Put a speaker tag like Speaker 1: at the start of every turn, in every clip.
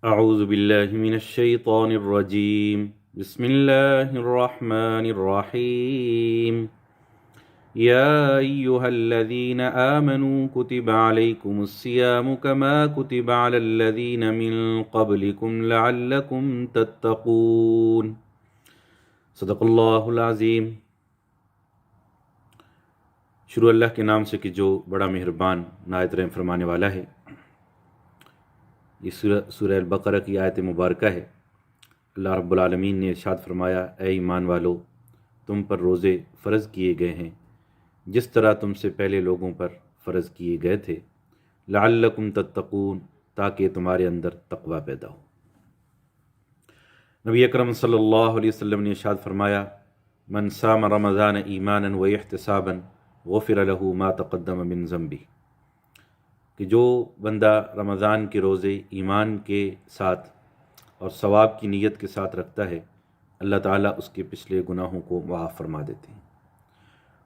Speaker 1: اعوذ باللہ من الشیطان الرجیم بسم اللہ الرحمن الرحیم یا ایہا الذین آمنوا کتب علیکم الصیام کما کتب علی الذین من قبلکم لعلکم تتقون۔ صدق اللہ العظیم۔ شروع اللہ کے نام سے کہ جو بڑا مہربان نہایت رحم فرمانے والا ہے۔ یہ سورہ البقرہ کی آیت مبارکہ ہے۔ اللہ رب العالمین نے ارشاد فرمایا، اے ایمان والو، تم پر روزے فرض کیے گئے ہیں جس طرح تم سے پہلے لوگوں پر فرض کیے گئے تھے، لعلکم تتقون، تاکہ تمہارے اندر تقوی پیدا ہو۔ نبی اکرم صلی اللہ علیہ وسلم نے ارشاد فرمایا، من صام رمضان ایمانا و احتسابا غفر له ما تقدم من ذنبہ، کہ جو بندہ رمضان کے روزے ایمان کے ساتھ اور ثواب کی نیت کے ساتھ رکھتا ہے، اللہ تعالیٰ اس کے پچھلے گناہوں کو معاف فرما دیتے ہیں۔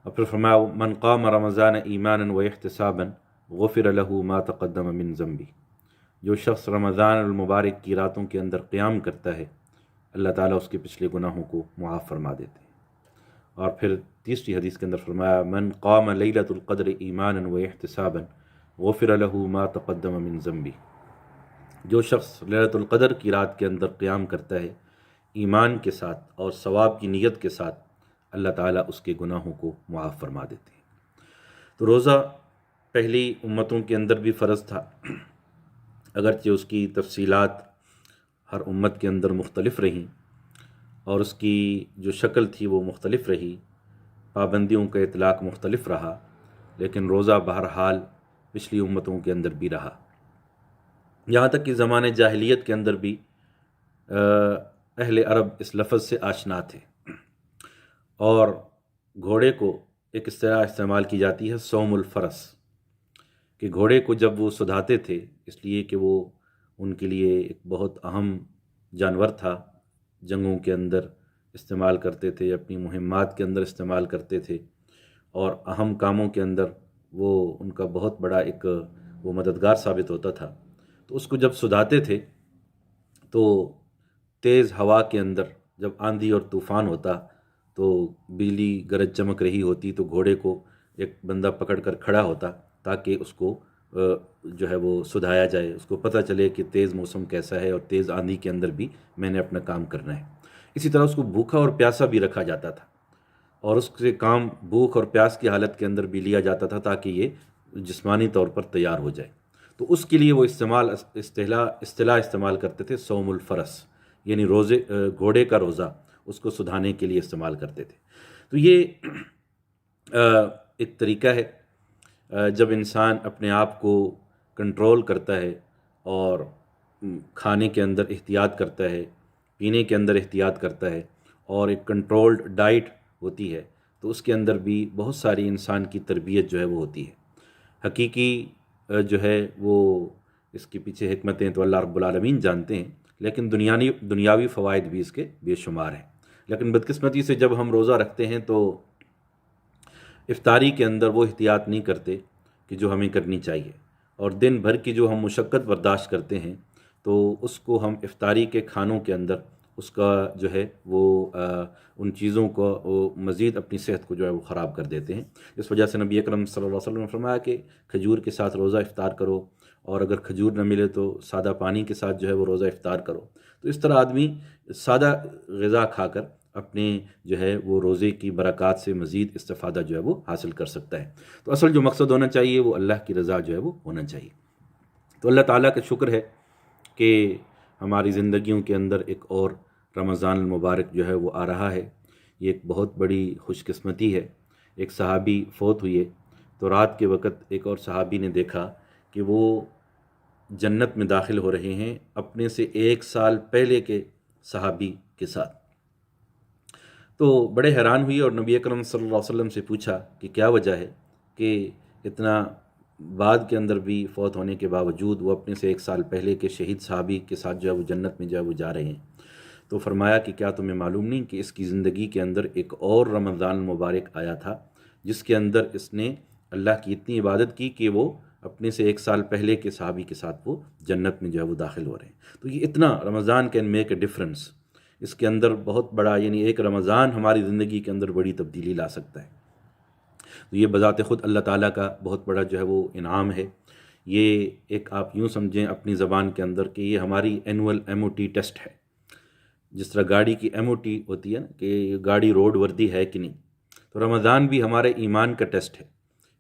Speaker 1: اور پھر فرمایا، من قام رمضان ایمانا و احتسابا غفر له ما تقدم من ذنبہ، جو شخص رمضان المبارک کی راتوں کے اندر قیام کرتا ہے، اللہ تعالیٰ اس کے پچھلے گناہوں کو معاف فرما دیتے ہیں۔ اور پھر تیسری حدیث کے اندر فرمایا، من قام لیلۃ القدر ایمانا و احتسابا غفر له ما تقدم من ذنبہ، جو شخص لیلۃ القدر کی رات کے اندر قیام کرتا ہے ایمان کے ساتھ اور ثواب کی نیت کے ساتھ، اللہ تعالیٰ اس کے گناہوں کو معاف فرما دیتے ہیں۔ تو روزہ پہلی امتوں کے اندر بھی فرض تھا، اگرچہ اس کی تفصیلات ہر امت کے اندر مختلف رہیں اور اس کی جو شکل تھی وہ مختلف رہی، پابندیوں کا اطلاق مختلف رہا، لیکن روزہ بہرحال پچھلی امتوں کے اندر بھی رہا۔ یہاں تک کہ زمانے جاہلیت کے اندر بھی اہل عرب اس لفظ سے آشنا تھے، اور گھوڑے کو ایک اصطلاح استعمال کی جاتی ہے، صوم الفرس، کہ گھوڑے کو جب وہ سدھاتے تھے، اس لیے کہ وہ ان کے لیے ایک بہت اہم جانور تھا، جنگوں کے اندر استعمال کرتے تھے، اپنی مہمات کے اندر استعمال کرتے تھے، اور اہم کاموں کے اندر وہ ان کا بہت بڑا ایک وہ مددگار ثابت ہوتا تھا۔ تو اس کو جب سدھاتے تھے تو تیز ہوا کے اندر جب آندھی اور طوفان ہوتا تو بجلی گرج چمک رہی ہوتی تو گھوڑے کو ایک بندہ پکڑ کر کھڑا ہوتا تاکہ اس کو جو ہے وہ سدھایا جائے، اس کو پتہ چلے کہ تیز موسم کیسا ہے اور تیز آندھی کے اندر بھی میں نے اپنا کام کرنا ہے۔ اسی طرح اس کو بھوکا اور پیاسا بھی رکھا جاتا تھا، اور اس سے کام بھوک اور پیاس کی حالت کے اندر بھی لیا جاتا تھا تاکہ یہ جسمانی طور پر تیار ہو جائے۔ تو اس کے لیے وہ اصطلاح استعمال کرتے تھے، صوم الفرس، یعنی روزے گھوڑے کا روزہ، اس کو سدھانے کے لیے استعمال کرتے تھے۔ تو یہ ایک طریقہ ہے جب انسان اپنے آپ کو کنٹرول کرتا ہے اور کھانے کے اندر احتیاط کرتا ہے، پینے کے اندر احتیاط کرتا ہے، اور ایک کنٹرولڈ ڈائٹ ہوتی ہے، تو اس کے اندر بھی بہت ساری انسان کی تربیت جو ہے وہ ہوتی ہے۔ حقیقی جو ہے وہ اس کے پیچھے حکمتیں تو اللہ رب العالمین جانتے ہیں، لیکن دنیاوی فوائد بھی اس کے بے شمار ہیں۔ لیکن بدقسمتی سے جب ہم روزہ رکھتے ہیں تو افطاری کے اندر وہ احتیاط نہیں کرتے کہ جو ہمیں کرنی چاہیے، اور دن بھر کی جو ہم مشقت برداشت کرتے ہیں تو اس کو ہم افطاری کے کھانوں کے اندر اس کا جو ہے وہ ان چیزوں کو مزید اپنی صحت کو جو ہے وہ خراب کر دیتے ہیں۔ اس وجہ سے نبی اکرم صلی اللہ علیہ وسلم نے فرمایا کہ کھجور کے ساتھ روزہ افطار کرو، اور اگر کھجور نہ ملے تو سادہ پانی کے ساتھ جو ہے وہ روزہ افطار کرو۔ تو اس طرح آدمی سادہ غذا کھا کر اپنے جو ہے وہ روزے کی برکات سے مزید استفادہ جو ہے وہ حاصل کر سکتا ہے۔ تو اصل جو مقصد ہونا چاہیے وہ اللہ کی رضا جو ہے وہ ہونا چاہیے۔ تو اللہ تعالیٰ کا شکر ہے کہ ہماری زندگیوں کے اندر ایک اور رمضان المبارک جو ہے وہ آ رہا ہے۔ یہ ایک بہت بڑی خوش قسمتی ہے۔ ایک صحابی فوت ہوئے تو رات کے وقت ایک اور صحابی نے دیکھا کہ وہ جنت میں داخل ہو رہے ہیں اپنے سے 1 سال پہلے کے صحابی کے ساتھ۔ تو بڑے حیران ہوئی اور نبی اکرم صلی اللہ علیہ وسلم سے پوچھا کہ کیا وجہ ہے کہ اتنا بعد کے اندر بھی فوت ہونے کے باوجود وہ اپنے سے 1 سال پہلے کے شہید صحابی کے ساتھ جو ہے وہ جنت میں جو ہے وہ جا رہے ہیں۔ تو فرمایا کہ کیا تمہیں معلوم نہیں کہ اس کی زندگی کے اندر ایک اور رمضان المبارک آیا تھا جس کے اندر اس نے اللہ کی اتنی عبادت کی کہ وہ اپنے سے 1 سال پہلے کے صحابی کے ساتھ وہ جنت میں جو ہے وہ داخل ہو رہے ہیں۔ تو یہ اتنا رمضان کین میک اے ڈفرنس، اس کے اندر بہت بڑا، یعنی ایک رمضان ہماری زندگی کے اندر بڑی تبدیلی لا سکتا ہے۔ تو یہ بذات خود اللہ تعالیٰ کا بہت بڑا جو ہے وہ انعام ہے۔ یہ ایک آپ یوں سمجھیں اپنی زبان کے اندر کہ یہ ہماری اینول MOT ٹیسٹ ہے۔ جس طرح گاڑی کی MOT ہوتی ہے نا کہ یہ گاڑی روڈ وردی ہے کہ نہیں، تو رمضان بھی ہمارے ایمان کا ٹیسٹ ہے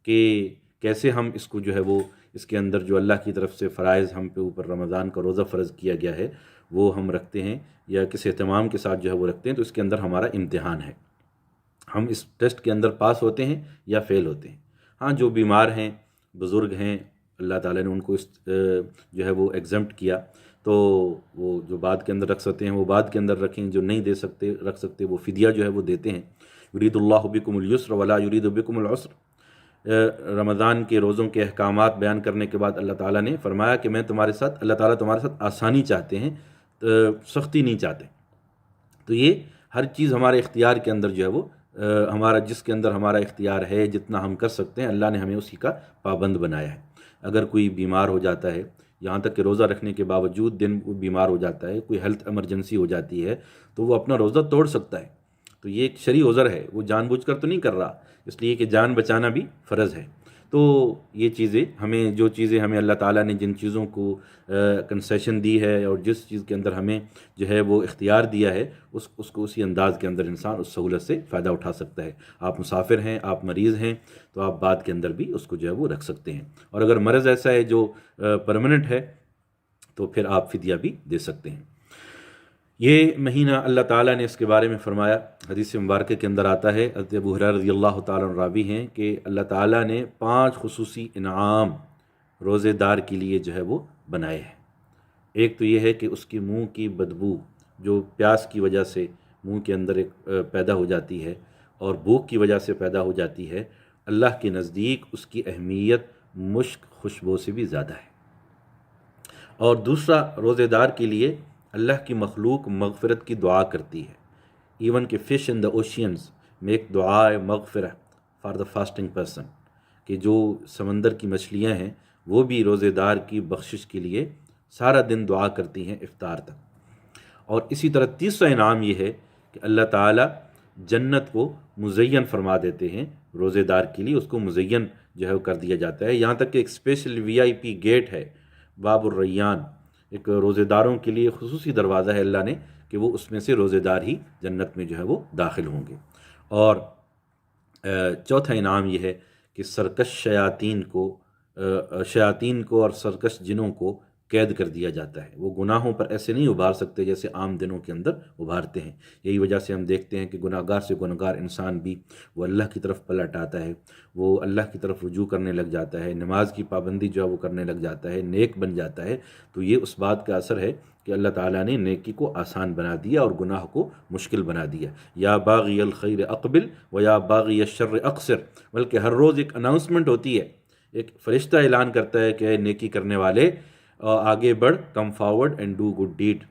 Speaker 1: کہ کیسے ہم اس کو جو ہے وہ اس کے اندر جو اللہ کی طرف سے فرائض ہم پہ اوپر رمضان کا روزہ فرض کیا گیا ہے وہ ہم رکھتے ہیں یا کس اہتمام کے ساتھ جو ہے وہ رکھتے ہیں۔ تو اس کے اندر ہمارا امتحان ہے، ہم اس ٹیسٹ کے اندر پاس ہوتے ہیں یا فیل ہوتے ہیں۔ ہاں جو بیمار ہیں، بزرگ ہیں، اللہ تعالیٰ نے ان کو اس جو ہے وہ ایگزمپٹ کیا، تو وہ جو بعد کے اندر رکھ سکتے ہیں وہ بعد کے اندر رکھیں، جو نہیں دے سکتے رکھ سکتے وہ فدیہ جو ہے وہ دیتے ہیں۔ یرید اللہ بکم الیسر ولا یرید بکم العسر۔ رمضان کے روزوں کے احکامات بیان کرنے کے بعد اللہ تعالیٰ نے فرمایا کہ میں تمہارے ساتھ، اللہ تعالیٰ تمہارے ساتھ آسانی چاہتے ہیں، سختی نہیں چاہتے۔ تو یہ ہر چیز ہمارے اختیار کے اندر جو ہے وہ ہمارا، جس کے اندر ہمارا اختیار ہے، جتنا ہم کر سکتے ہیں اللہ نے ہمیں اسی کا پابند بنایا ہے۔ اگر کوئی بیمار ہو جاتا ہے، یہاں تک کہ روزہ رکھنے کے باوجود دن وہ بیمار ہو جاتا ہے، کوئی ہیلتھ ایمرجنسی ہو جاتی ہے، تو وہ اپنا روزہ توڑ سکتا ہے۔ تو یہ ایک شرعی عذر ہے، وہ جان بوجھ کر تو نہیں کر رہا، اس لیے کہ جان بچانا بھی فرض ہے۔ تو یہ چیزیں ہمیں، جو چیزیں ہمیں اللہ تعالیٰ نے جن چیزوں کو کنسیشن دی ہے اور جس چیز کے اندر ہمیں جو ہے وہ اختیار دیا ہے، اس کو اسی انداز کے اندر انسان اس سہولت سے فائدہ اٹھا سکتا ہے۔ آپ مسافر ہیں، آپ مریض ہیں، تو آپ بعد کے اندر بھی اس کو جو ہے وہ رکھ سکتے ہیں، اور اگر مرض ایسا ہے جو پرماننٹ ہے تو پھر آپ فدیہ بھی دے سکتے ہیں۔ یہ مہینہ اللہ تعالیٰ نے اس کے بارے میں فرمایا، حدیث مبارکہ کے اندر آتا ہے، حضرت ابو ہریرہ رضی اللہ تعالیٰ عنہ راوی ہیں کہ اللہ تعالیٰ نے 5 خصوصی انعام روزے دار کے لیے جو ہے وہ بنائے ہیں۔ ایک تو یہ ہے کہ اس کی منہ کی بدبو جو پیاس کی وجہ سے منہ کے اندر ایک پیدا ہو جاتی ہے اور بھوک کی وجہ سے پیدا ہو جاتی ہے، اللہ کے نزدیک اس کی اہمیت مشک خوشبو سے بھی زیادہ ہے۔ اور دوسرا، روزے دار کے لیے اللہ کی مخلوق مغفرت کی دعا کرتی ہے۔ ایون کہ fish in the Osians make دعا مغفرہ فار دا فاسٹنگ پرسن، کہ جو سمندر کی مچھلیاں ہیں وہ بھی روزے دار کی بخشش کے لیے سارا دن دعا کرتی ہیں افطار تک۔ اور اسی طرح تیسرا انعام یہ ہے کہ اللہ تعالیٰ جنت کو مزین فرما دیتے ہیں روزے دار کے لیے، اس کو مزین جو ہے وہ کر دیا جاتا ہے، یہاں تک کہ ایک اسپیشل VIP گیٹ ہے، باب الریان، ایک روزے داروں کے لیے خصوصی دروازہ ہے اللہ نے کہ وہ اس میں سے روزے دار ہی جنت میں جو ہے وہ داخل ہوں گے۔ اور چوتھا انعام یہ ہے کہ سرکش شیاطین کو اور سرکش جنوں کو قید کر دیا جاتا ہے، وہ گناہوں پر ایسے نہیں ابھار سکتے جیسے عام دنوں کے اندر ابھارتے ہیں۔ یہی وجہ سے ہم دیکھتے ہیں کہ گناہ گار سے گناہ گار انسان بھی وہ اللہ کی طرف پلٹ آتا ہے، وہ اللہ کی طرف رجوع کرنے لگ جاتا ہے، نماز کی پابندی جو ہے وہ کرنے لگ جاتا ہے، نیک بن جاتا ہے۔ تو یہ اس بات کا اثر ہے کہ اللہ تعالیٰ نے نیکی کو آسان بنا دیا اور گناہ کو مشکل بنا دیا۔ یا باغی الخیر اقبل و یا باغی الشر اقصر، بلکہ ہر روز ایک اناؤنسمنٹ ہوتی ہے، ایک فرشتہ اعلان کرتا ہے کہ اے نیکی کرنے والے آگے بڑھ، come forward and do good deed,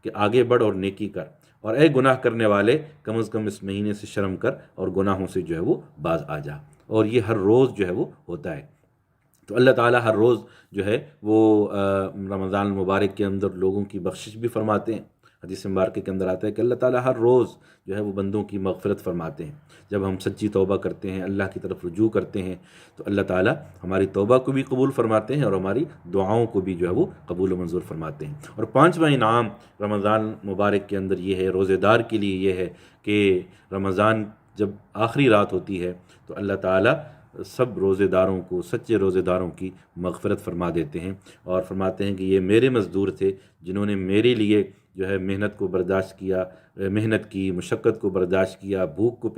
Speaker 1: کہ آگے بڑھ اور نیکی کر، اور اے گناہ کرنے والے کم از کم اس مہینے سے شرم کر اور گناہوں سے جو ہے وہ باز آ جا۔ اور یہ ہر روز جو ہے وہ ہوتا ہے۔ تو اللہ تعالیٰ ہر روز جو ہے وہ رمضان المبارک کے اندر لوگوں کی بخشش بھی فرماتے ہیں۔ حدیث مبارکہ کے اندر آتا ہے کہ اللہ تعالیٰ ہر روز جو ہے وہ بندوں کی مغفرت فرماتے ہیں۔ جب ہم سچی توبہ کرتے ہیں، اللہ کی طرف رجوع کرتے ہیں، تو اللہ تعالیٰ ہماری توبہ کو بھی قبول فرماتے ہیں اور ہماری دعاؤں کو بھی جو ہے وہ قبول و منظور فرماتے ہیں۔ اور 5واں انعام رمضان مبارک کے اندر یہ ہے، روزے دار کے لیے یہ ہے کہ رمضان جب آخری رات ہوتی ہے تو اللہ تعالیٰ سب روزے داروں کو، سچے روزے داروں کی مغفرت فرما دیتے ہیں اور فرماتے ہیں کہ یہ میرے مزدور تھے جنہوں نے میرے لیے جو ہے محنت کو برداشت کیا، محنت کی، مشقت کو برداشت کیا، بھوک کو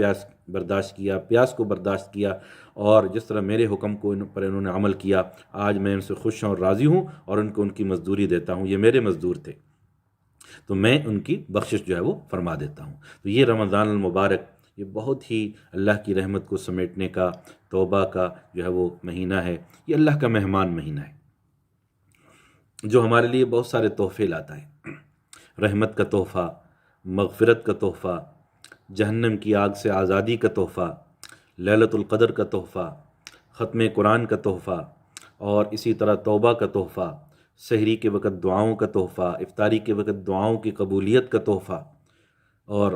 Speaker 1: برداشت کیا، پیاس کو برداشت کیا، اور جس طرح میرے حکم کو پر انہوں نے عمل کیا، آج میں ان سے خوش ہوں اور راضی ہوں اور ان کو ان کی مزدوری دیتا ہوں۔ یہ میرے مزدور تھے تو میں ان کی بخشش جو ہے وہ فرما دیتا ہوں۔ تو یہ رمضان المبارک یہ بہت ہی اللہ کی رحمت کو سمیٹنے کا، توبہ کا جو ہے وہ مہینہ ہے۔ یہ اللہ کا مہمان مہینہ ہے جو ہمارے لیے بہت سارے تحفے لاتا ہے، رحمت کا تحفہ، مغفرت کا تحفہ، جہنم کی آگ سے آزادی کا تحفہ، لیلۃ القدر کا تحفہ، ختم قرآن کا تحفہ، اور اسی طرح توبہ کا تحفہ، سحری کے وقت دعاؤں کا تحفہ، افطاری کے وقت دعاؤں کی قبولیت کا تحفہ۔ اور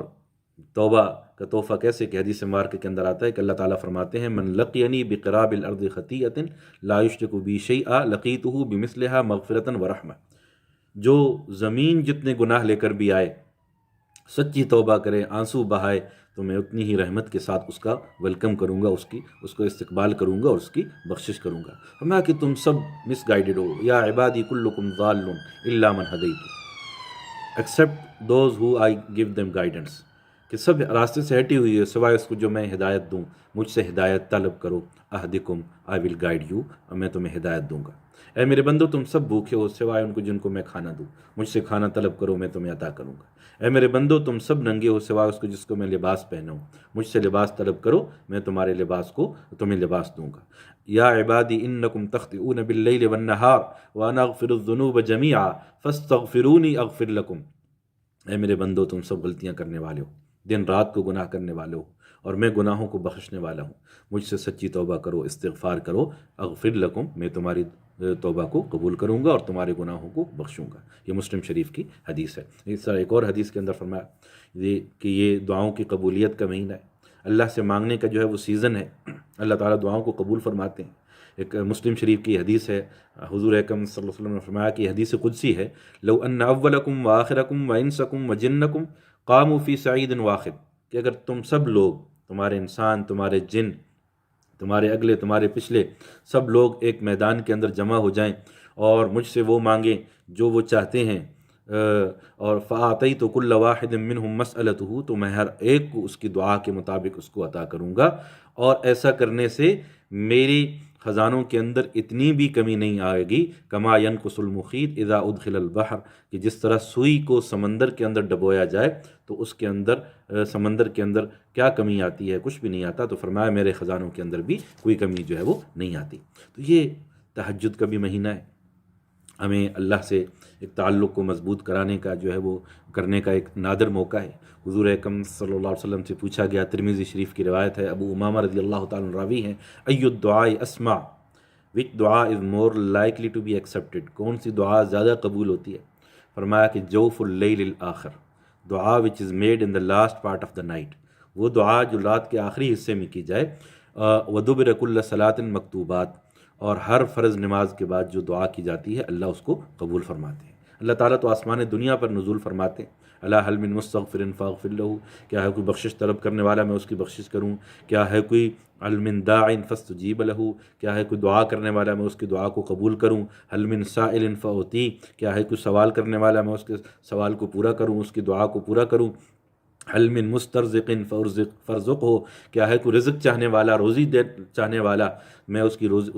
Speaker 1: توبہ کا تحفہ کیسے کہ حدیث مبارکہ کے اندر آتا ہے کہ اللہ تعالیٰ فرماتے ہیں من لقینی بقراب الارض خطیئۃ لا یشرک بی شیئا لقیتہ بمثلہا مغفرۃ ورحمہ، جو زمین جتنے گناہ لے کر بھی آئے، سچی توبہ کرے، آنسو بہائے، تو میں اتنی ہی رحمت کے ساتھ اس کا ویلکم کروں گا، اس کو استقبال کروں گا اور اس کی بخشش کروں گا۔ فرمایا کہ تم سب مس گائیڈڈ ہو، یا عبادی کلکم ضال الا من ہدیت، except those who I gave them guidance, کہ سب راستے سے ہٹی ہوئی ہے سوائے اس کو جو میں ہدایت دوں۔ مجھ سے ہدایت طلب کرو، اہدکم آئی ول گائیڈ یو، اور میں تمہیں ہدایت دوں گا۔ اے میرے بندو تم سب بھوکے ہو سوائے ان کو جن کو میں کھانا دوں، مجھ سے کھانا طلب کرو میں تمہیں عطا کروں گا۔ اے میرے بندو تم سب ننگے ہو سوائے اس کو جس کو میں لباس پہناؤں، مجھ سے لباس طلب کرو میں تمہارے لباس کو تمہیں لباس دوں گا۔ یا عبادی انکم تخطئون باللیل والنہار وانا اغفر الذنوب جمیعا فاستغفرونی اغفر لکم، اے میرے بندو تم سب غلطیاں کرنے والے ہو، دن رات کو گناہ کرنے والے ہو، اور میں گناہوں کو بخشنے والا ہوں، مجھ سے سچی توبہ کرو، استغفار کرو، اغفر لکم، میں تمہاری توبہ کو قبول کروں گا اور تمہارے گناہوں کو بخشوں گا۔ یہ مسلم شریف کی حدیث ہے۔ اس طرح ایک اور حدیث کے اندر فرمایا کہ یہ دعاؤں کی قبولیت کا مہینہ ہے، اللہ سے مانگنے کا جو ہے وہ سیزن ہے، اللہ تعالیٰ دعاؤں کو قبول فرماتے ہیں۔ ایک مسلم شریف کی حدیث ہے، حضور اکرم صلی اللہ علیہ وسلم نے فرمایا کہ حدیث قدسی ہے، لو ان اولکم وآخرکم وانسکم وجنکم قاموا فی صعید واحد، کہ اگر تم سب لوگ، تمہارے انسان، تمہارے جن، تمہارے اگلے تمہارے پچھلے سب لوگ ایک میدان کے اندر جمع ہو جائیں اور مجھ سے وہ مانگیں جو وہ چاہتے ہیں، اور فَأَعْطَيْتُ كُلَّ وَاحِدٍ مِّنْهُمْ مَسْأَلَتُهُ، تو میں ہر ایک کو اس کی دعا کے مطابق اس کو عطا کروں گا، اور ایسا کرنے سے میری خزانوں کے اندر اتنی بھی کمی نہیں آئے گی، کما ينقص المخيط اذا ادخل البحر، کہ جس طرح سوئی کو سمندر کے اندر ڈبویا جائے تو اس کے اندر سمندر کے اندر کیا کمی آتی ہے، کچھ بھی نہیں آتا، تو فرمایا میرے خزانوں کے اندر بھی کوئی کمی جو ہے وہ نہیں آتی۔ تو یہ تہجد کا بھی مہینہ ہے، ہمیں اللہ سے ایک تعلق کو مضبوط کرانے کا جو ہے وہ کرنے کا ایک نادر موقع ہے۔ حضور اکرم صلی اللہ علیہ وسلم سے پوچھا گیا، ترمذی شریف کی روایت ہے، ابو امامہ رضی اللہ تعالیٰ عنہ راوی ہیں، ای الدعاء اسمع، وچ دعا is more likely to be accepted, کون سی دعا زیادہ قبول ہوتی ہے؟ فرمایا کہ جوف اللیل الآخر، دعا which is made in the last part of the night, وہ دعا جو رات کے آخری حصے میں کی جائے، ودبر کل صلاۃ مکتوبات، اور ہر فرض نماز کے بعد جو دعا کی جاتی ہے اللہ اس کو قبول فرماتے ہیں۔ اللہ تعالیٰ تو آسمان دنیا پر نزول فرماتے ہیں، اللہ حل من مستغفر فاغفر لہ، کیا ہے کوئی بخشش طلب کرنے والا میں اس کی بخشش کروں، کیا ہے کوئی حل من داع فاستجیب لہ، کیا ہے کوئی دعا کرنے والا میں اس کی دعا کو قبول کروں، حل من سائل فاعطی، کیا ہے کوئی سوال کرنے والا میں اس کے سوال کو پورا کروں، اس کی دعا کو پورا کروں، حل من مسترزق فرزق ہو، کیا ہے کوئی رزق چاہنے والا، روزی چاہنے والا میں اس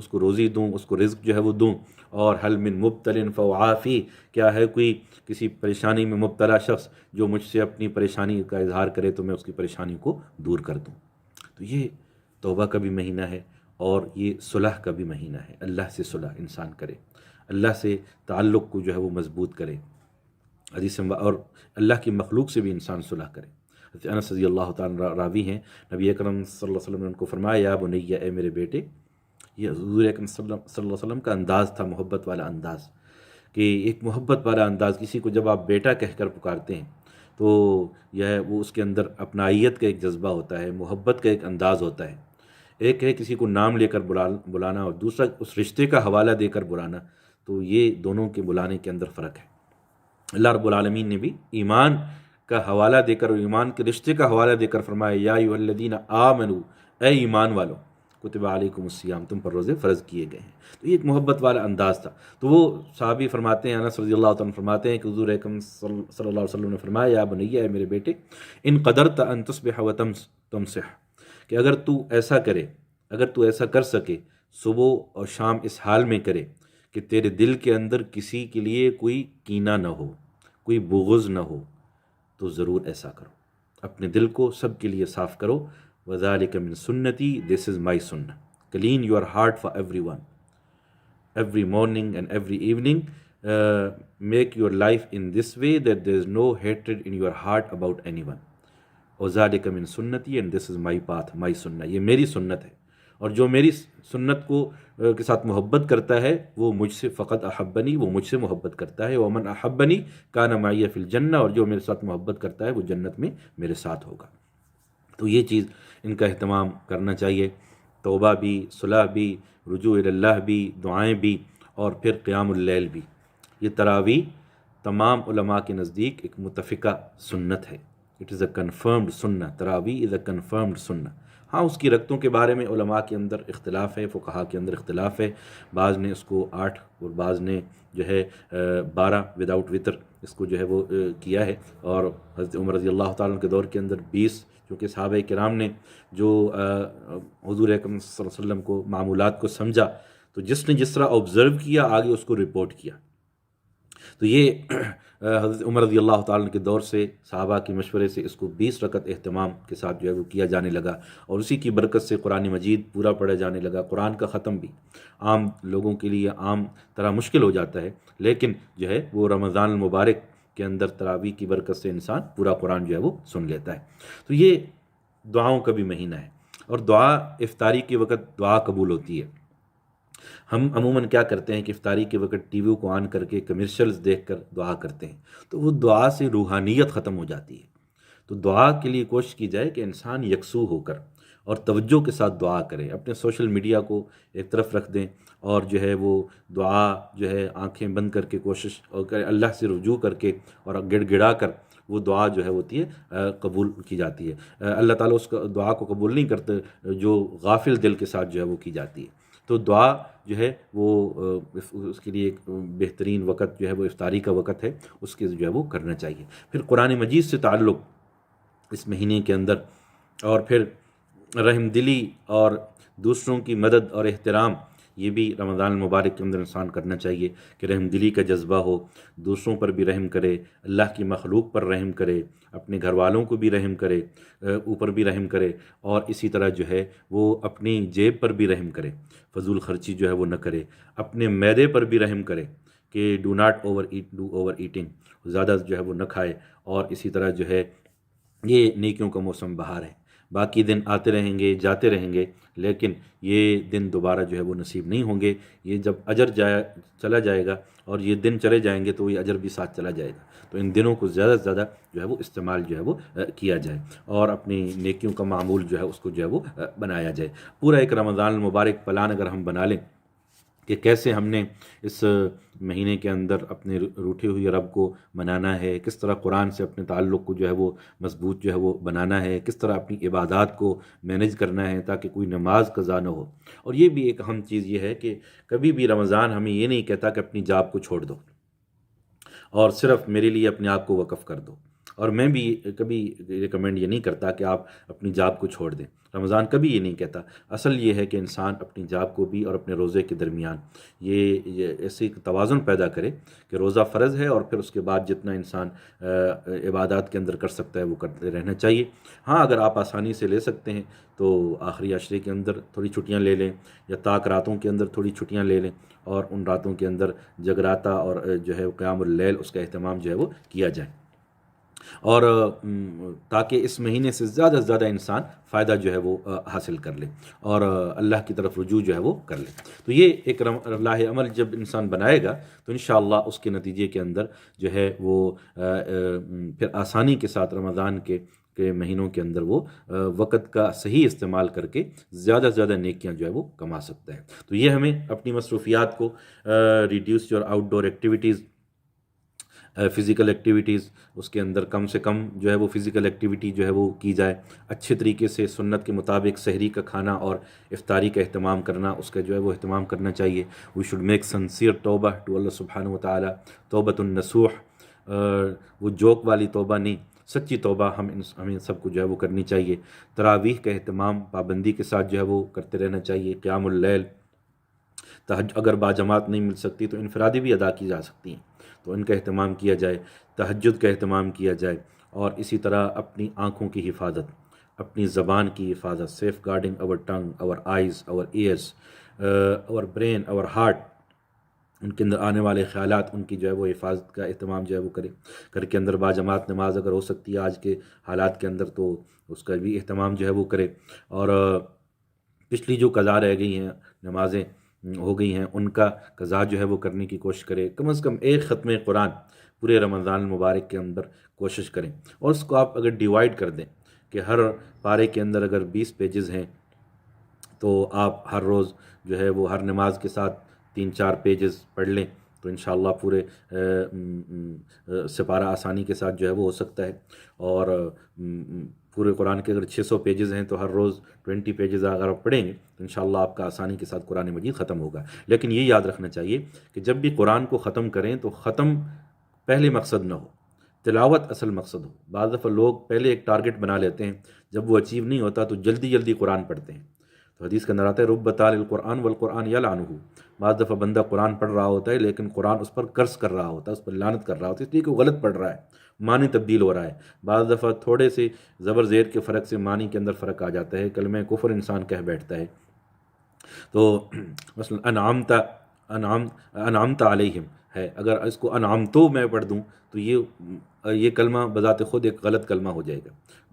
Speaker 1: کو روزی دوں، اس کو رزق جو ہے وہ دوں، اور حل من مبتل فعافی، کیا ہے کوئی کسی پریشانی میں مبتلا شخص جو مجھ سے اپنی پریشانی کا اظہار کرے تو میں اس کی پریشانی کو دور کر دوں۔ تو یہ توبہ کا بھی مہینہ ہے اور یہ صلح کا بھی مہینہ ہے، اللہ سے صلح انسان کرے، اللہ سے تعلق کو جو ہے وہ مضبوط کرے، حدیث اور اللہ کی مخلوق سے بھی انسان صلح کرے۔ حضرت انس رضی اللہ تعالیٰ راوی ہیں، نبی اکرم صلی اللہ علیہ وسلم نے ان کو فرمایا، یا بنیہ، اے میرے بیٹے، یہ حضور اکرم صلی اللہ علیہ وسلم کا انداز تھا، محبت والا انداز، کہ ایک محبت والا انداز، کسی کو جب آپ بیٹا کہہ کر پکارتے ہیں تو یہ ہے وہ اس کے اندر اپنائیت کا ایک جذبہ ہوتا ہے، محبت کا ایک انداز ہوتا ہے۔ ایک ہے کسی کو نام لے کر بلانا اور دوسرا اس رشتے کا حوالہ دے کر بلانا، تو یہ دونوں کے بلانے کے اندر فرق ہے۔ اللہ رب العالمین نے بھی ایمان کا حوالہ دے کر اور ایمان کے رشتے کا حوالہ دے کر فرمایا، یا ایھا الذین آمنوا، اے ایمان والو، کتب علیکم الصیام، تم پر روزے فرض کیے گئے ہیں۔ تو یہ ایک محبت والا انداز تھا۔ تو وہ صحابی فرماتے ہیں، انس رضی اللہ تعالیٰ فرماتے ہیں کہ حضور اکرم صلی اللہ علیہ وسلم نے فرمایا، یا بنیہ، اے میرے بیٹے، ان قدرت ان تصبح وتمسح، کہ اگر تو ایسا کر سکے، صبح اور شام اس حال میں کرے کہ تیرے دل کے اندر کسی کے لیے کوئی کینہ نہ ہو، کوئی بغض نہ ہو، تو ضرور ایسا کرو، اپنے دل کو سب کے لیے صاف کرو۔ وَذَلِكَ مِن سُنَّتِي، this is my sunnah. Clean your heart for everyone. Every morning and every evening, make your life in this way that there is no hatred in your heart about anyone. وَذَلِكَ مِن سُنَّتِي، and this is my path, my sunnah. یہ میری سنت ہے اور جو میری سنت کو کے ساتھ محبت کرتا ہے وہ مجھ سے فقط احبنی، وہ مجھ سے محبت کرتا ہے، ومن احبنی کان معی فی الجنہ، اور جو میرے ساتھ محبت کرتا ہے وہ جنت میں میرے ساتھ ہوگا۔ تو یہ چیز ان کا اہتمام کرنا چاہیے، توبہ بھی، صلح بھی، رجوع اللہ بھی، دعائیں بھی، اور پھر قیام اللیل بھی۔ یہ تراویح تمام علماء کے نزدیک ایک متفقہ سنت ہے، اٹ از اے کنفرمڈ سنہ، تراویح از اے کنفرمڈ سنہ۔ ہاں اس کی رکعتوں کے بارے میں علماء کے اندر اختلاف ہے، فقہا کے اندر اختلاف ہے، بعض نے اس کو 8 اور بعض نے جو ہے 12 وداؤٹ وطر اس کو جو ہے وہ کیا ہے، اور حضرت عمر رضی اللہ تعالیٰ عنہ کے دور کے اندر 20، کیونکہ صحابہ کرام نے جو حضور اکرم صلی اللہ علیہ وسلم کو معمولات کو سمجھا، تو جس نے جس طرح آبزرو کیا آگے اس کو رپورٹ کیا، تو یہ حضرت عمر رضی اللہ تعالیٰ عنہ کے دور سے صحابہ کے مشورے سے اس کو 20 رکعت اہتمام کے ساتھ جو ہے وہ کیا جانے لگا، اور اسی کی برکت سے قرآن مجید پورا پڑھا جانے لگا۔ قرآن کا ختم بھی عام لوگوں کے لیے عام طرح مشکل ہو جاتا ہے، لیکن جو ہے وہ رمضان المبارک کے اندر تراویح کی برکت سے انسان پورا قرآن جو ہے وہ سن لیتا ہے۔ تو یہ دعاؤں کا بھی مہینہ ہے، اور دعا افطاری کے وقت دعا قبول ہوتی ہے۔ ہم عموماً کیا کرتے ہیں کہ افطاری کے وقت ٹی وی کو آن کر کے کمرشلز دیکھ کر دعا کرتے ہیں، تو وہ دعا سے روحانیت ختم ہو جاتی ہے۔ تو دعا کے لیے کوشش کی جائے کہ انسان یکسو ہو کر اور توجہ کے ساتھ دعا کرے، اپنے سوشل میڈیا کو ایک طرف رکھ دیں، اور جو ہے وہ دعا جو ہے آنکھیں بند کر کے کوشش اور کرے، اللہ سے رجوع کر کے اور گڑ گڑا کر وہ دعا جو ہے ہوتی ہے قبول کی جاتی ہے۔ اللہ تعالیٰ اس کا دعا کو قبول نہیں کرتے جو غافل دل کے ساتھ جو ہے وہ کی جاتی ہے۔ تو دعا جو ہے وہ اس کے لیے ایک بہترین وقت جو ہے وہ افطاری کا وقت ہے، اس کے جو ہے وہ کرنا چاہیے۔ پھر قرآن مجید سے تعلق اس مہینے کے اندر، اور پھر رحم دلی اور دوسروں کی مدد اور احترام، یہ بھی رمضان المبارک کے اندر انسان کرنا چاہیے کہ رحم دلی کا جذبہ ہو، دوسروں پر بھی رحم کرے، اللہ کی مخلوق پر رحم کرے، اپنے گھر والوں کو بھی رحم کرے، اوپر بھی رحم کرے، اور اسی طرح جو ہے وہ اپنی جیب پر بھی رحم کرے، فضول خرچی جو ہے وہ نہ کرے، اپنے معدے پر بھی رحم کرے کہ ڈو ناٹ اوور ایٹنگ، زیادہ جو ہے وہ نہ کھائے، اور اسی طرح جو ہے یہ نیکیوں کا موسم بہار ہے، باقی دن آتے رہیں گے جاتے رہیں گے، لیکن یہ دن دوبارہ جو ہے وہ نصیب نہیں ہوں گے۔ یہ جب اجر چلا جائے گا اور یہ دن چلے جائیں گے تو یہ اجر بھی ساتھ چلا جائے گا۔ تو ان دنوں کو زیادہ سے زیادہ جو ہے وہ استعمال جو ہے وہ کیا جائے، اور اپنی نیکیوں کا معمول جو ہے اس کو جو ہے وہ بنایا جائے۔ پورا ایک رمضان المبارک پلان اگر ہم بنا لیں کہ کیسے ہم نے اس مہینے کے اندر اپنے روٹھے ہوئے رب کو منانا ہے، کس طرح قرآن سے اپنے تعلق کو جو ہے وہ مضبوط جو ہے وہ بنانا ہے، کس طرح اپنی عبادات کو مینیج کرنا ہے تاکہ کوئی نماز قضا نہ ہو۔ اور یہ بھی ایک اہم چیز یہ ہے کہ کبھی بھی رمضان ہمیں یہ نہیں کہتا کہ اپنی جاب کو چھوڑ دو اور صرف میرے لیے اپنے آپ کو وقف کر دو، اور میں بھی کبھی ریکمینڈ یہ نہیں کرتا کہ آپ اپنی جاب کو چھوڑ دیں۔ رمضان کبھی یہ نہیں کہتا، اصل یہ ہے کہ انسان اپنی جاب کو بھی اور اپنے روزے کے درمیان یہ ایسی توازن پیدا کرے کہ روزہ فرض ہے، اور پھر اس کے بعد جتنا انسان عبادات کے اندر کر سکتا ہے وہ کرتے رہنا چاہیے۔ ہاں اگر آپ آسانی سے لے سکتے ہیں تو آخری عشرے کے اندر تھوڑی چھٹیاں لے لیں، یا طاق راتوں کے اندر تھوڑی چھٹیاں لے لیں، اور ان راتوں کے اندر جگراتا اور جو ہے قیام اللیل اس کا اہتمام جو ہے وہ کیا جائے، اور تاکہ اس مہینے سے زیادہ سے زیادہ انسان فائدہ جو ہے وہ حاصل کر لے اور اللہ کی طرف رجوع جو ہے وہ کر لے۔ تو یہ ایک راہ عمل جب انسان بنائے گا تو انشاءاللہ اس کے نتیجے کے اندر جو ہے وہ پھر آسانی کے ساتھ رمضان کے مہینوں کے اندر وہ وقت کا صحیح استعمال کر کے زیادہ سے زیادہ نیکیاں جو ہے وہ کما سکتا ہے۔ تو یہ ہمیں اپنی مصروفیات کو reduce your outdoor activities, physical activities, اس کے اندر کم سے کم جو ہے وہ فزیکل ایکٹیویٹی جو ہے وہ کی جائے، اچھے طریقے سے سنت کے مطابق سحری کا کھانا اور افطاری کا اہتمام کرنا، اس کا جو ہے وہ اہتمام کرنا چاہیے۔ وی شوڈ میک سنسیئر توبہ ٹو اللہ سبحانہ و تعالیٰ، توبۃ النصوح، وہ جوک والی توبہ نہیں، سچی توبہ ہمیں سب کو جو ہے وہ کرنی چاہیے۔ تراویح کا اہتمام پابندی کے ساتھ جو ہے وہ کرتے رہنا چاہیے۔ قیام اللیل، اگر باجماعت نہیں مل سکتی تو انفرادی بھی ادا کی جا سکتی ہیں، تو ان کا اہتمام کیا جائے، تہجد کا اہتمام کیا جائے، اور اسی طرح اپنی آنکھوں کی حفاظت، اپنی زبان کی حفاظت، سیف گارڈنگ اور ٹنگ، اور آئیز، اور ایئرس، اور برین، اور ہارٹ، ان کے اندر آنے والے خیالات، ان کی جو ہے وہ حفاظت کا اہتمام جو ہے وہ کرے، گھر کے اندر باجماعت نماز اگر ہو سکتی ہے آج کے حالات کے اندر تو اس کا بھی اہتمام جو ہے وہ کرے، اور پچھلی جو قضا رہ گئی ہیں نمازیں ہو گئی ہیں ان کا قضا جو ہے وہ کرنے کی کوشش کرے، کم از کم ایک ختم قرآن پورے رمضان المبارک کے اندر کوشش کریں، اور اس کو آپ اگر ڈیوائڈ کر دیں کہ ہر پارے کے اندر اگر 20 پیجز ہیں تو آپ ہر روز جو ہے وہ ہر نماز کے ساتھ 3-4 پیجز پڑھ لیں تو انشاءاللہ پورے سپارہ آسانی کے ساتھ جو ہے وہ ہو سکتا ہے۔ اور پورے قرآن کے اگر 600 پیجز ہیں تو ہر روز 20 پیجز اگر آپ پڑھیں گے تو انشاءاللہ آپ کا آسانی کے ساتھ قرآن مجید ختم ہوگا۔ لیکن یہ یاد رکھنا چاہیے کہ جب بھی قرآن کو ختم کریں تو ختم پہلے مقصد نہ ہو، تلاوت اصل مقصد ہو۔ بعض دفعہ لوگ پہلے ایک ٹارگٹ بنا لیتے ہیں، جب وہ اچیو نہیں ہوتا تو جلدی جلدی قرآن پڑھتے ہیں۔ تو حدیث کے اندر آتا ہے رب طال القرآن والقرآن یلعنہ، بعض دفعہ بندہ قرآن پڑھ رہا ہوتا ہے لیکن قرآن اس پر قرض کر رہا ہوتا ہے، اس پر لعنت کر رہا ہوتا ہے، اس لیے کہ وہ غلط پڑھ رہا ہے، معنی تبدیل ہو رہا ہے۔ بعض دفعہ تھوڑے سے زبر زیر کے فرق سے معنی کے اندر فرق آ جاتا ہے، کلمہ کفر انسان کہہ بیٹھتا ہے۔ تو مثلا انعمت علیہم ہے، اگر اس کو انعمتو میں پڑھ دوں تو یہ کلمہ بذات خود ایک غلط کلمہ ہو جائے گا،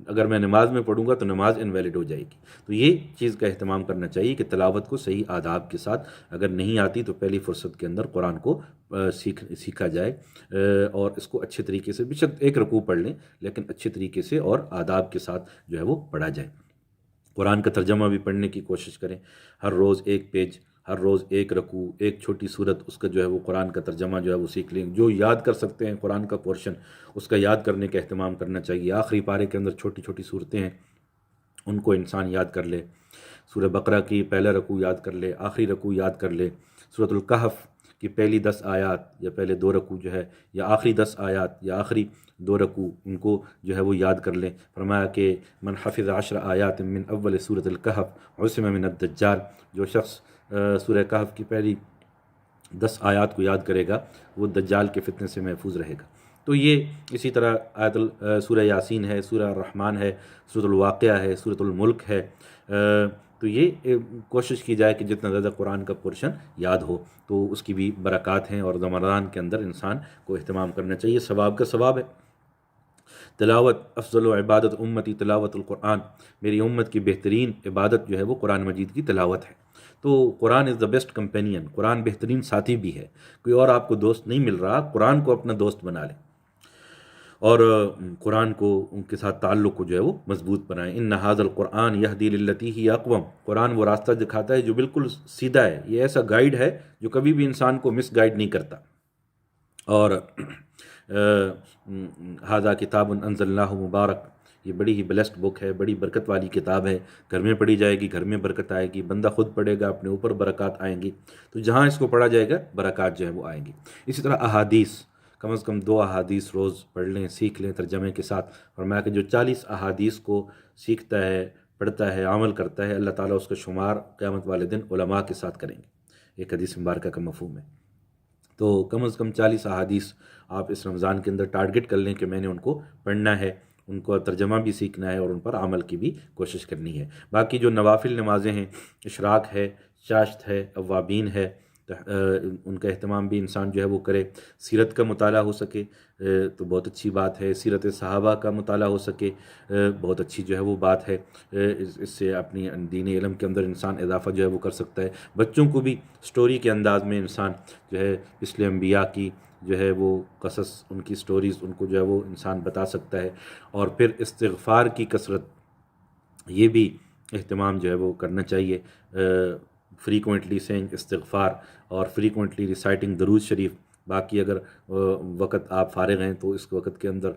Speaker 1: اگر میں نماز میں پڑھوں گا تو نماز انویلڈ ہو جائے گی۔ تو یہ چیز کا اہتمام کرنا چاہیے کہ تلاوت کو صحیح آداب کے ساتھ، اگر نہیں آتی تو پہلی فرصت کے اندر قرآن کو سیکھا جائے، اور اس کو اچھے طریقے سے، بے شک ایک رکوع پڑھ لیں لیکن اچھے طریقے سے اور آداب کے ساتھ جو ہے وہ پڑھا جائے۔ قرآن کا ترجمہ بھی پڑھنے کی کوشش کریں، ہر روز ایک پیج، ہر روز ایک رکوع، ایک چھوٹی صورت، اس کا جو ہے وہ قرآن کا ترجمہ جو ہے وہ سیکھ لیں۔ جو یاد کر سکتے ہیں قرآن کا پورشن اس کا یاد کرنے کا اہتمام کرنا چاہیے۔ آخری پارے کے اندر چھوٹی چھوٹی صورتیں ہیں، ان کو انسان یاد کر لے۔ سورہ بقرہ کی پہلا رکوع یاد کر لے، آخری رکوع یاد کر لے۔ سورۃ الکہف کی پہلی 10 آیات یا پہلے 2 رکوع جو ہے، یا آخری 10 آیات یا آخری 2 رکوع، ان کو جو ہے وہ یاد کر لیں۔ فرمایا کہ من حفظ 10 آیات من اول سورۃ الکہف عصم من الدجال، جو شخص سورہ کہف کی پہلی 10 آیات کو یاد کرے گا وہ دجال کے فتنے سے محفوظ رہے گا۔ تو یہ اسی طرح سورہ یاسین ہے، سورہ الرحمن ہے، سورۃ الواقعہ ہے، سورۃ الملک ہے۔ تو یہ کوشش کی جائے کہ جتنا زیادہ قرآن کا پورشن یاد ہو تو اس کی بھی برکات ہیں، اور رمضان کے اندر انسان کو اہتمام کرنا چاہیے، ثواب کا ثواب ہے۔ تلاوت افضل و عبادت امتی تلاوت القرآن، میری امت کی بہترین عبادت جو ہے وہ قرآن مجید کی تلاوت ہے۔ تو قرآن از دا بیسٹ کمپینین، قرآن بہترین ساتھی بھی ہے۔ کوئی اور آپ کو دوست نہیں مل رہا، قرآن کو اپنا دوست بنا لیں اور قرآن کو ان کے ساتھ تعلق کو جو ہے وہ مضبوط بنائیں۔ ان ھذا القرآن یہدی للتی ہی اقوم، قرآن وہ راستہ دکھاتا ہے جو بالکل سیدھا ہے، یہ ایسا گائیڈ ہے جو کبھی بھی انسان کو مس گائیڈ نہیں کرتا۔ اور ھذا کتاب انزلناہ مبارک، یہ بڑی ہی بلیسڈ بک ہے، بڑی برکت والی کتاب ہے، گھر میں پڑھی جائے گی گھر میں برکت آئے گی، بندہ خود پڑھے گا اپنے اوپر برکات آئیں گی، تو جہاں اس کو پڑھا جائے گا برکات جو ہے وہ آئیں گی۔ اسی طرح احادیث، کم از کم 2 احادیث روز پڑھ لیں، سیکھ لیں ترجمے کے ساتھ۔ فرمایا کہ جو 40 احادیث کو سیکھتا ہے، پڑھتا ہے، عمل کرتا ہے، اللہ تعالیٰ اس کا شمار قیامت والے دن علماء کے ساتھ کریں گے، ایک حدیث مبارکہ کا مفہوم ہے۔ تو کم از کم 40 احادیث آپ اس رمضان کے اندر ٹارگٹ کر لیں کہ میں نے ان کو پڑھنا ہے، ان کو ترجمہ بھی سیکھنا ہے اور ان پر عمل کی بھی کوشش کرنی ہے۔ باقی جو نوافل نمازیں ہیں، اشراق ہے، چاشت ہے، اوابین ہے، ان کا اہتمام بھی انسان جو ہے وہ کرے۔ سیرت کا مطالعہ ہو سکے تو بہت اچھی بات ہے، سیرت صحابہ کا مطالعہ ہو سکے بہت اچھی جو ہے وہ بات ہے، اس سے اپنی دین علم کے اندر انسان اضافہ جو ہے وہ کر سکتا ہے۔ بچوں کو بھی سٹوری کے انداز میں انسان جو ہے پچھلے انبیاء کی جو ہے وہ قصص، ان کی سٹوریز، ان کو جو ہے وہ انسان بتا سکتا ہے۔ اور پھر استغفار کی کثرت، یہ بھی اہتمام جو ہے وہ کرنا چاہیے، فریکوینٹلی سینگ استغفار اور فریکوینٹلی ریسائٹنگ درود شریف۔ باقی اگر وقت آپ فارغ ہیں تو اس وقت کے اندر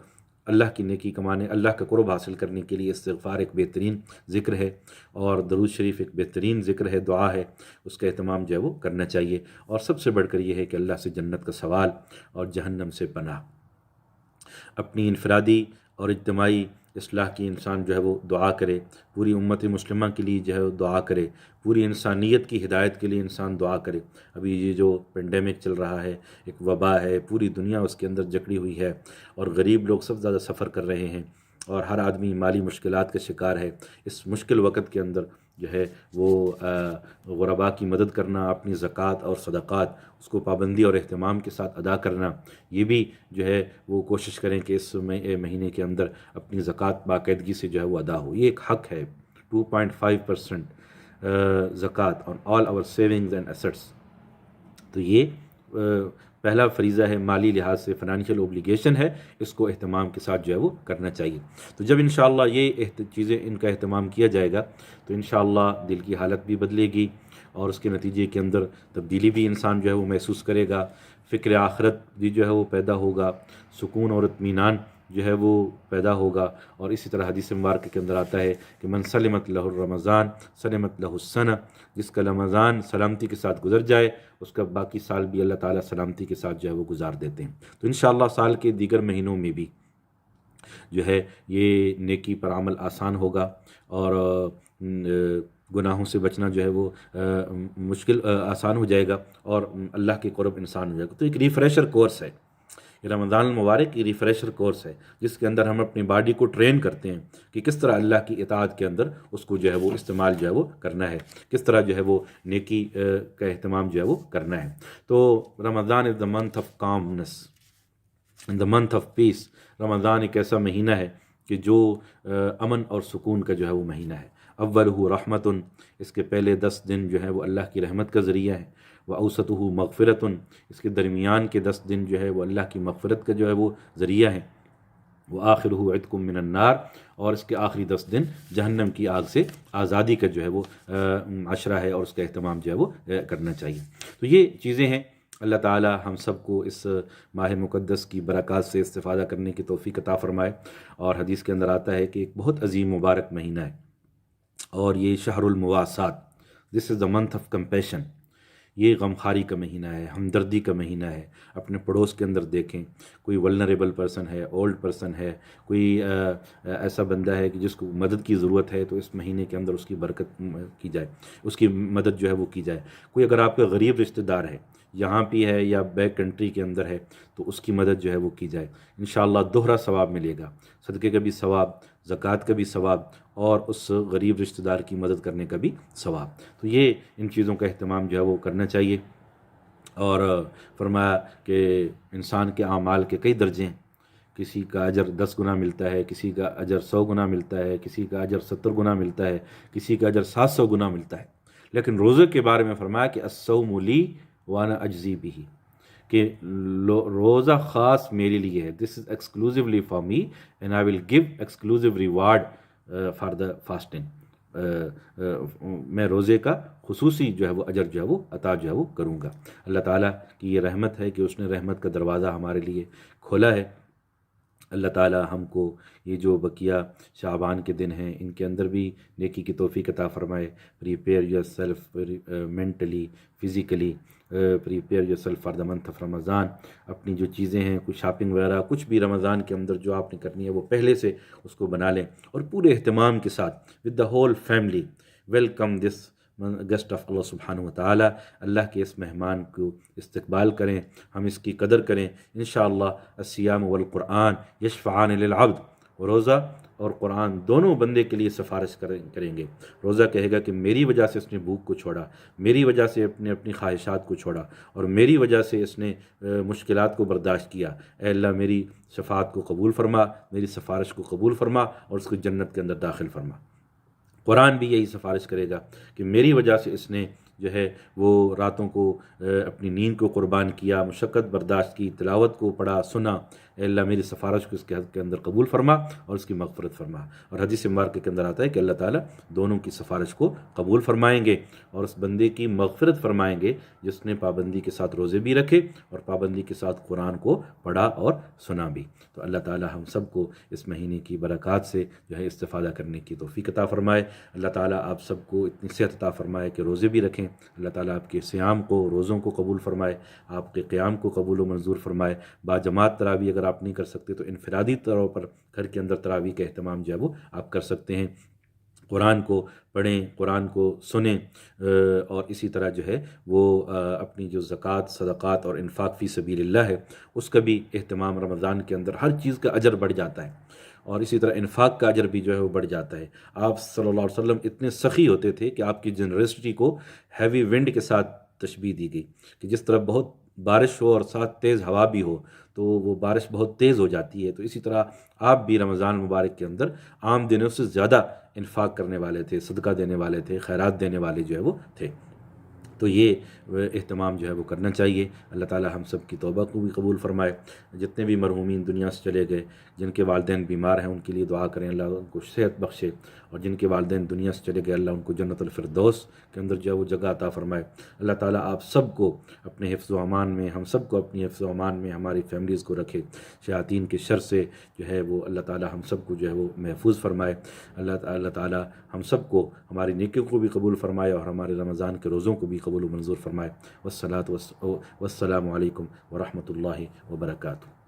Speaker 1: اللہ کی نیکی کمانے، اللہ کا قرب حاصل کرنے کے لیے استغفار ایک بہترین ذکر ہے، اور درود شریف ایک بہترین ذکر ہے، دعا ہے، اس کا اہتمام جو ہے وہ کرنا چاہیے۔ اور سب سے بڑھ کر یہ ہے کہ اللہ سے جنت کا سوال اور جہنم سے پناہ۔ اپنی انفرادی اور اجتماعی اصلاح کی انسان جو ہے وہ دعا کرے، پوری امت مسلمہ کے لیے جو ہے وہ دعا کرے، پوری انسانیت کی ہدایت کے لیے انسان دعا کرے۔ ابھی یہ جو پینڈیمک چل رہا ہے، ایک وبا ہے، پوری دنیا اس کے اندر جکڑی ہوئی ہے، اور غریب لوگ سب سے زیادہ سفر کر رہے ہیں، اور ہر آدمی مالی مشکلات کا شکار ہے۔ اس مشکل وقت کے اندر جو ہے وہ غرباء کی مدد کرنا، اپنی زکوٰۃ اور صدقات اس کو پابندی اور اہتمام کے ساتھ ادا کرنا، یہ بھی جو ہے وہ کوشش کریں کہ اس مہینے کے اندر اپنی زکوٰۃ باقاعدگی سے جو ہے وہ ادا ہو۔ یہ ایک حق ہے، 2.5% زکوٰۃ آن آل آور سیونگز اینڈ ایسٹس. تو یہ پہلا فریضہ ہے، مالی لحاظ سے فائنینشیل اوبلیگیشن ہے، اس کو اہتمام کے ساتھ جو ہے وہ کرنا چاہیے. تو جب انشاءاللہ یہ چیزیں ان کا اہتمام کیا جائے گا تو انشاءاللہ دل کی حالت بھی بدلے گی اور اس کے نتیجے کے اندر تبدیلی بھی انسان جو ہے وہ محسوس کرے گا، فکر آخرت بھی جو ہے وہ پیدا ہوگا، سکون اور اطمینان جو ہے وہ پیدا ہوگا. اور اسی طرح حدیث مبارکہ کے اندر آتا ہے کہ من سلمت لہ الرمضان سلمت لہ السنہ، جس کا رمضان سلامتی کے ساتھ گزر جائے اس کا باقی سال بھی اللہ تعالیٰ سلامتی کے ساتھ جو ہے وہ گزار دیتے ہیں. تو انشاءاللہ سال کے دیگر مہینوں میں بھی جو ہے یہ نیکی پر عمل آسان ہوگا اور گناہوں سے بچنا جو ہے وہ مشکل آسان ہو جائے گا اور اللہ کے قرب انسان ہو جائے گا. تو ایک ریفریشر کورس ہے یہ رمضان المبارک، یہ ریفریشر کورس ہے جس کے اندر ہم اپنی باڈی کو ٹرین کرتے ہیں کہ کس طرح اللہ کی اطاعت کے اندر اس کو جو ہے وہ استعمال جو ہے وہ کرنا ہے، کس طرح جو ہے وہ نیکی کا اہتمام جو ہے وہ کرنا ہے. تو Ramzan is the month of calmness, the month of peace. Ramzan ایک ایسا مہینہ ہے کہ جو امن اور سکون کا جو ہے وہ مہینہ ہے. اولہ رحمت، اس کے پہلے 10 دن جو ہے وہ اللہ کی رحمت کا ذریعہ ہے. واوسطہ مغفرت، اس کے درمیان کے 10 دن جو ہے وہ اللہ کی مغفرت کا جو ہے وہ ذریعہ ہے. وآخرہ عتق من النار، اور اس کے آخری 10 دن جہنم کی آگ سے آزادی کا جو ہے وہ عشرہ ہے اور اس کا اہتمام جو ہے وہ کرنا چاہیے. تو یہ چیزیں ہیں. اللہ تعالی ہم سب کو اس ماہ مقدس کی برکات سے استفادہ کرنے کی توفیق عطا فرمائے. اور حدیث کے اندر آتا ہے کہ ایک بہت عظیم مبارک مہینہ ہے اور یہ شہر المواسات، دس از دا منتھ آف کمپیشن. یہ غمخواری کا مہینہ ہے، ہمدردی کا مہینہ ہے. اپنے پڑوس کے اندر دیکھیں، کوئی ولنریبل پرسن ہے، اولڈ پرسن ہے، کوئی ایسا بندہ ہے کہ جس کو مدد کی ضرورت ہے، تو اس مہینے کے اندر اس کی برکت کی جائے، اس کی مدد جو ہے وہ کی جائے. کوئی اگر آپ کا غریب رشتہ دار ہے، یہاں بھی ہے یا بیک کنٹری کے اندر ہے، تو اس کی مدد جو ہے وہ کی جائے. انشاءاللہ دوہرا ثواب ملے گا، صدقے کا بھی ثواب، زکوٰۃ کا بھی ثواب اور اس غریب رشتہ دار کی مدد کرنے کا بھی ثواب. تو یہ ان چیزوں کا اہتمام جو ہے وہ کرنا چاہیے. اور فرمایا کہ انسان کے اعمال کے کئی درجے ہیں، کسی کا اجر 10 گنا ملتا ہے، کسی کا اجر 100 گنا ملتا ہے، کسی کا اجر 70 گنا ملتا ہے، کسی کا اجر 700 گنا ملتا ہے. لیکن روزے کے بارے میں فرمایا کہ الصوم لی وانا اجزی بہ، کہ روزہ خاص میرے لیے ہے، this is exclusively for me and I will give exclusive reward for the fasting. میں روزے کا خصوصی جو ہے وہ اجر جو ہے وہ عطا جو ہے وہ کروں گا. اللہ تعالیٰ کی یہ رحمت ہے کہ اس نے رحمت کا دروازہ ہمارے لیے کھولا ہے. اللہ تعالیٰ ہم کو یہ جو بقیہ شعبان کے دن ہیں ان کے اندر بھی نیکی کی توفیق عطا فرمائے. Prepare yourself mentally physically, prepare yourself for the month of Ramzan. اپنی جو چیزیں ہیں، کچھ شاپنگ وغیرہ کچھ بھی رمضان کے اندر جو آپ نے کرنی ہے وہ پہلے سے اس کو بنا لیں اور پورے اہتمام کے ساتھ with the whole family welcome this guest of Allah سبحانہ وتعالی. اللہ کے اس مہمان کو استقبال کریں، ہم اس کی قدر کریں. انشاءاللہ الصیام والقرآن یشفعان للعبد، روزہ اور قرآن دونوں بندے کے لیے سفارش کریں گے. روزہ کہے گا کہ میری وجہ سے اس نے بھوک کو چھوڑا، میری وجہ سے اپنی خواہشات کو چھوڑا اور میری وجہ سے اس نے مشکلات کو برداشت کیا. اے اللہ میری شفاعت کو قبول فرما، میری سفارش کو قبول فرما اور اس کو جنت کے اندر داخل فرما. قرآن بھی یہی سفارش کرے گا کہ میری وجہ سے اس نے جو ہے وہ راتوں کو اپنی نیند کو قربان کیا، مشقت برداشت کی، تلاوت کو پڑھا سنا. اے اللہ میری سفارش کو اس کے حق کے اندر قبول فرما اور اس کی مغفرت فرما. اور حدیث مبارکہ کے اندر آتا ہے کہ اللہ تعالیٰ دونوں کی سفارش کو قبول فرمائیں گے اور اس بندے کی مغفرت فرمائیں گے جس نے پابندی کے ساتھ روزے بھی رکھے اور پابندی کے ساتھ قرآن کو پڑھا اور سنا بھی. تو اللہ تعالیٰ ہم سب کو اس مہینے کی برکات سے جو ہے استفادہ کرنے کی توفیق عطا فرمائے. اللہ تعالیٰ آپ سب کو اتنی صحت عطا فرمائے کہ روزے بھی رکھیں. اللہ تعالیٰ آپ کے صیام کو، روزوں کو قبول فرمائے، آپ کے قیام کو قبول و منظور فرمائے. با جماعت تراویح اگر آپ نہیں کر سکتے تو انفرادی طور پر گھر کے اندر تراویح کا اہتمام جو ہے وہ آپ کر سکتے ہیں. قرآن کو پڑھیں، قرآن کو سنیں اور اسی طرح جو ہے وہ اپنی جو زکوٰۃ، صدقات اور انفاق فی سبیل اللہ ہے اس کا بھی اہتمام رمضان کے اندر، ہر چیز کا اجر بڑھ جاتا ہے اور اسی طرح انفاق کا اجر بھی جو ہے وہ بڑھ جاتا ہے. آپ صلی اللہ علیہ وسلم اتنے سخی ہوتے تھے کہ آپ کی جنرسٹی کو ہیوی ونڈ کے ساتھ تشبیہ دی گئی کہ جس طرح بہت بارش ہو اور ساتھ تیز ہوا بھی ہو تو وہ بارش بہت تیز ہو جاتی ہے۔ تو اسی طرح آپ بھی رمضان مبارک کے اندر عام دنوں سے زیادہ انفاق کرنے والے تھے، صدقہ دینے والے تھے، خیرات دینے والے جو ہے وہ تھے۔ تو یہ اہتمام جو ہے وہ کرنا چاہیے۔ اللہ تعالی ہم سب کی توبہ کو بھی قبول فرمائے۔ جتنے بھی مرحومین دنیا سے چلے گئے، جن کے والدین بیمار ہیں ان کے لیے دعا کریں، اللہ ان کو صحت بخشے، اور جن کے والدین دنیا سے چلے گئے اللہ ان کو جنت الفردوس کے اندر جو ہے وہ جگہ عطا فرمائے۔ اللہ تعالیٰ آپ سب کو اپنے حفظ و امان میں، ہم سب کو اپنی حفظ و امان میں، ہماری فیملیز کو رکھے، شیاطین کے شر سے جو ہے وہ اللہ تعالیٰ ہم سب کو جو ہے وہ محفوظ فرمائے۔ اللہ تعالیٰ ہم سب کو ہماری نیکیوں کو بھی قبول فرمائے اور ہمارے رمضان کے روزوں کو بھی قبول و منظور فرمائے۔ والصلاۃ والسلام علیکم ورحمۃ اللہ وبرکاتہ۔